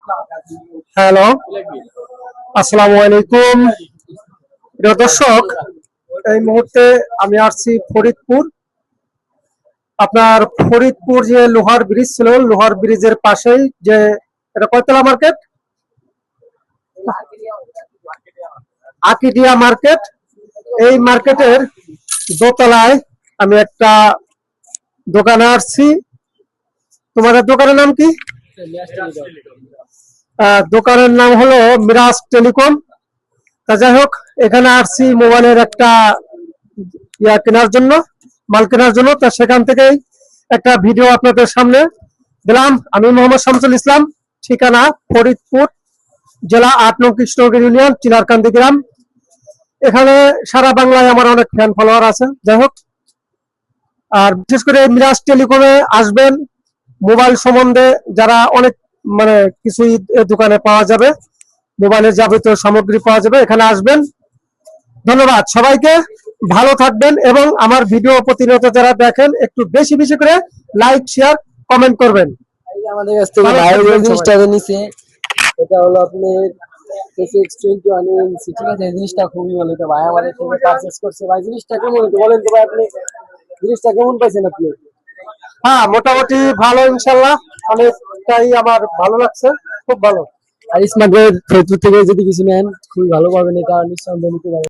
Hello, আসসালামু আলাইকুম। প্রিয় দর্শক, এই মুহূর্তে আমি আসছি ফরিদপুর। আপনার ফরিদপুর যে লোহার ব্রিজ ছিল, লোহার ব্রিজের পাশেই যে এটা কয়তলা মার্কেট, আকিডিয়া মার্কেট। এই মার্কেটের দোতলায় আমি একটা দোকানে আসছি। তোমাদের দোকানের নাম কি? দোকানের নাম হলো মিরাজ টেলিকম। তা যাই হোক, এখানে আসছি মোবাইলের একটা কেনার জন্য, মাল কেনার জন্য। তা সেখান থেকেই একটা ভিডিও আপনাদের সামনে দিলাম। আমি মোহাম্মদ শামসুল ইসলাম, ঠিকানা ফরিদপুর জেলা ৮ নং কৃষ্ণনগর ইউনিয়ন, চিনারকান্দি গ্রাম। এখানে সারা বাংলায় আমার অনেক ফ্যান ফলোয়ার আছে। যাই হোক, আর বিশেষ করে মিরাজ টেলিকমে আসবেন। মোবাইল সম্বন্ধে যারা অনেক কিছুই দোকানে পাওয়া যাবে, মোবাইলের যাবতীয় সামগ্রী পাওয়া যাবে, এখানে আসবেন। ধন্যবাদ সবাইকে, ভালো থাকবেন এবং আমার ভিডিও প্রতিনিয়ত যারা দেখেন একটু বেশি বেশি করে লাইক, শেয়ার, কমেন্ট করবেন। আমাদের কাছ থেকে ভাই জিনিসটা নিছে, এটা হলো আপনি KCX21 ঠিক আছে। জিনিসটা খুবই ভালো, এটা ভাই আমাদের থেকে পারচেজ করছে। ভাই জিনিসটা কেমন হলো বলেন তো ভাই, আপনি জিনিসটা কেমন পাইছেন আপনি? হ্যাঁ, মোটামুটি ভালো, ইনশাল্লাহ অনেকটাই আমার ভালো লাগছে, খুব ভালো। আর স্মার্ট ফেসবুক থেকে যদি কিছু নেন খুবই ভালো পাবেন, এটা নিঃসন্দেহে নিতে পারেন।